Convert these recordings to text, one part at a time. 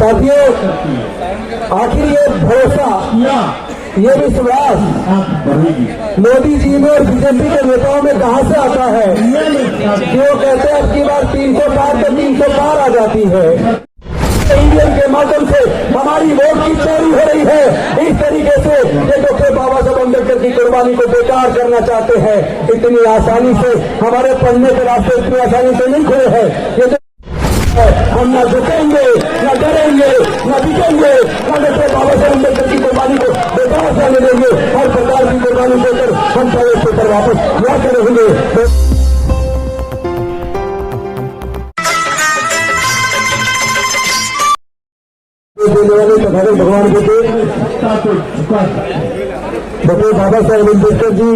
साथियों, आखिर ये भरोसा, ये विश्वास मोदी जी में और बीजेपी के नेताओं में कहां से आता है कि वो कहते हैं अब की बार 300 पार तो 300 पार आ जाती है। ईवीएम के माध्यम से हमारी वोट की चोरी हो रही है। इस तरीके से ये डॉक्टर बाबा साहब अम्बेडकर की कुर्बानी को बेकार करना चाहते हैं। इतनी आसानी से हमारे पढ़ने के रास्ते इतनी आसानी से नहीं खुले हैं। ये तो हम न झुकेंगे, न डरेंगे, न बिकेंगे, न डॉक्टर बाबा साहब अम्बेडकर की कुर्बानी को बेकार जाने देंगे। हर प्रकार की कुर्बानी देकर हम प्रदेश पर वापस लाते रहेंगे। देने वाले तथागत भगवान बुद्ध डॉक्टर बाबा साहब अम्बेडकर जी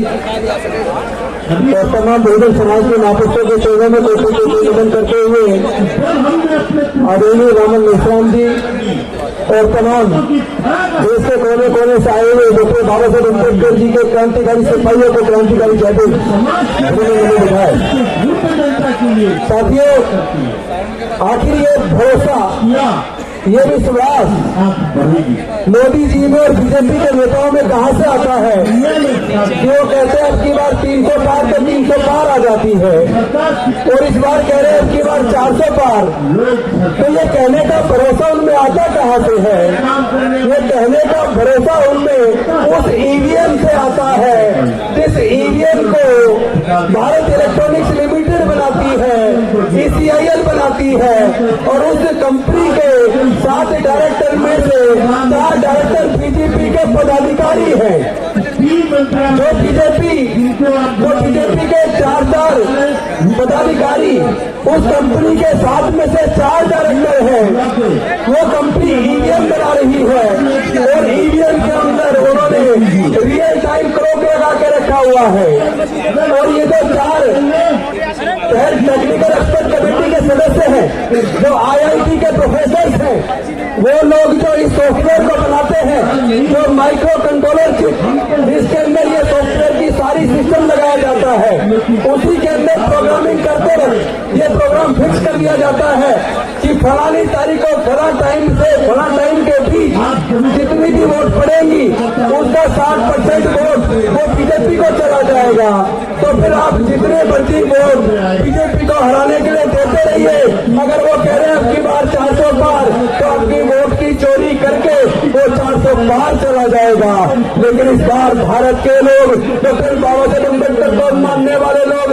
और तमाम बहुजन समाज के नापुस्तों के चरणों में कोटि को निवेदन करते हुए आदरणीय रामन मेश्राम जी और तमाम देश के कोने कोने से आए हुए डॉक्टर बाबा साहब अम्बेडकर जी के क्रांतिकारी सिपाहियों को क्रांतिकारी कहते उन्होंने दिखाया। साथियों, आखिर ये भरोसा, ये विश्वास मोदी जी में और बीजेपी के नेताओं में कहां से आता है कि वो कहते हैं अब की बार 300 पार तो 300 पार आ जाती है और इस बार कह रहे हैं अब की बार 400 पार। तो ये कहने का भरोसा उनमें आता कहां से है? ये कहने का भरोसा उनमें उस ईवीएम से आता है जिस ईवीएम को भारत इलेक्ट्रॉनिक्स लिमिटेड बनाती है, ECIL बनाती है और उस कंपनी के 7 डायरेक्टर में से 4 डायरेक्टर बीजेपी के पदाधिकारी हैं। जो बीजेपी के 4 पदाधिकारी उस कंपनी के 7 में से 4 डायरेक्टर हैं। वो कंपनी ईवीएम बना रही है और ईवीएम के अंदर उन्होंने रियल टाइम क्लॉक लगा के रखा हुआ है। और ये जो 4 टेक्निकल एक्सपर्ट कमेटी के सदस्य हैं, जो IIT के प्रोफेसर हैं, वो लोग जो इस सॉफ्टवेयर को बनाते हैं, जो माइक्रो कंट्रोलर चिप जिसके अंदर ये सॉफ्टवेयर की सारी सिस्टम लगाया जाता है, उसी के अंदर प्रोग्रामिंग करते रहे ये प्रोग्राम फिक्स कर दिया जाता है कि फलानी तारीख को फला टाइम से फला टाइम के बीच जितनी भी वोट पड़ेंगी उसका 60% वोट वो बीजेपी को चला जाएगा। तो फिर आप जितने बची वोट बीजेपी को हराने के लिए देते रहिए। अगर वो कह रहे हैं अब की बार 400 पार तो आपकी वोट की चोरी करके वो 400 पार चला जाएगा। लेकिन इस बार भारत के लोग, डॉक्टर बाबा साहब अम्बेडकर को मानने वाले लोग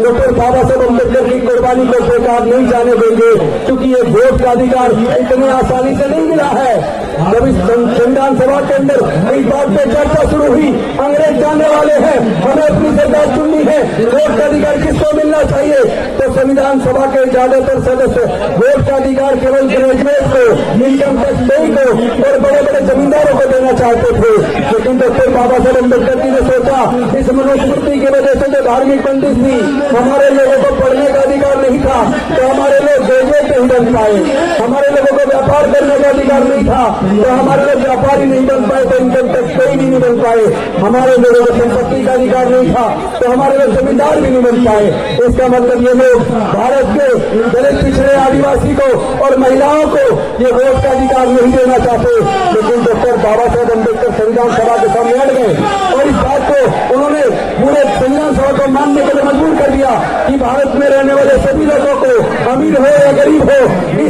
डॉक्टर बाबा साहब अम्बेडकर की कुर्बानी को बेकार नहीं जाने देंगे, क्योंकि ये वोट का अधिकार इतनी आसानी से नहीं मिला है। जब इस संविधान सभा के अंदर इस बात पे चर्चा शुरू हुई, अंग्रेज जानने वाले हैं हमें अपनी सरकार चुननी है, वोट का अधिकार किसको मिलना चाहिए? तो संविधान सभा के ज्यादातर सदस्य वोट का अधिकार केवल ग्रेजुएट को, इनकम टैक्स पेई को और बड़े बड़े जमींदारों को देना चाहते थे। लेकिन डॉक्टर बाबा साहब अम्बेडकर जी ने सोचा इस मनुस्मृति की वजह से जो धार्मिक बंदिश थी, हमारे लोगों को पढ़ने का अधिकार नहीं था तो हमारे लोग ग्रेजुएट नहीं बन पाए, हमारे लोगों को व्यापार करने का अधिकार नहीं था तो हमारे लोग व्यापारी नहीं बन पाए, तो इनकम टैक्स पेई नहीं बन पाए, हमारे लोगों को संपत्ति का अधिकार नहीं था तो हमारे लोग जमींदार भी नहीं बन पाए। इसका मतलब ये लोग भारत के दलित पिछड़े आदिवासी को और महिलाओं को ये वोट का अधिकार नहीं देना चाहते। लेकिन डॉक्टर बाबा साहब अम्बेडकर संविधान सभा के सामने अड़ गए और इस बात को उन्होंने पूरे संविधान सभा को मानने के लिए मजबूर कर दिया कि भारत में रहने वाले सभी लोगों को, अमीर हो या गरीब हो,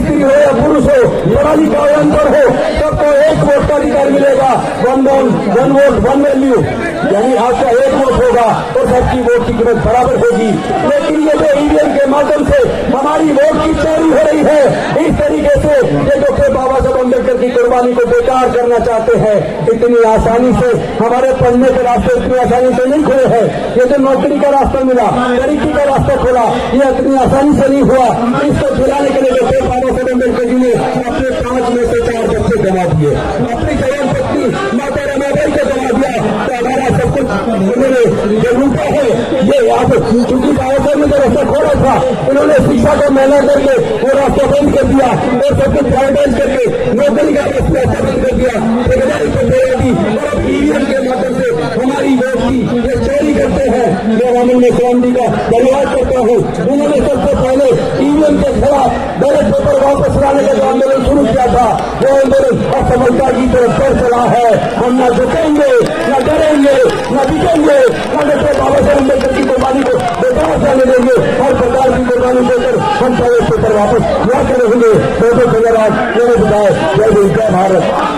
स्त्री हो या पुरुष हो, पढ़ा लिखा हो अनपढ़ हो, सबको एक वोट का अधिकार मिलेगा। वन वोट वन वैल्यू, यानी आपका एक वोट होगा और सबकी वोट की कीमत बराबर होगी। लेकिन ये जो ईवीएम के माध्यम से हमारी वोट की चोरी हो रही है, इस तरीके से ये डॉक्टर बाबा साहब अम्बेडकर की कुर्बानी को बेकार करना चाहते हैं। इतनी आसानी से हमारे पढ़ने के रास्ते इतनी आसानी से नहीं खुले हैं। ये जो नौकरी का रास्ता मिला, तरक्की का रास्ता खोला, ये इतनी आसानी से नहीं हुआ। इसको दिलाने के लिए डॉक्टर बाबा साहब अम्बेडकर जी ने अपने 5 में से 4 बच्चे गंवा दिए, अपनी जवान पत्नी माता रमाबाई को गंवा दिया। तो हमारा सब कुछ उन्होंने जो लूटा है ये आप, चूंकि बाबा साहब ने जो रास्ता खोला था, उन्होंने शिक्षा को महंगा करके वो रास्ता बंद कर दिया और सब कुछ प्राइवेटाइज करके नौकरी का रास्ता बंद कर दिया, बेरोजगारी को बढ़ा दी और अब ईवीएम के माध्यम से हमारी वोट की ये चोरी करते हैं। मैं रामन मेश्राम जी का धन्यवाद करता हूँ। उन्होंने सबसे पहले ईवीएम के खिलाफ बैलेट पेपर वापस लाने का जो आंदोलन शुरू किया था, वो आंदोलन असफलता की तरफ बढ़ चला है। हम न झुकेंगे, न डरेंगे, न बिकेंगे, न डॉक्टर बाबा साहेब अम्बेडकर की कुर्बानी को बेकार जाने देंगे। हर प्रकार की कुर्बानी देकर हम प्रदेश पर वापस लाते रहेंगे। तो धन्यवाद। मैंने बताया। जय हिंद, जय भारत।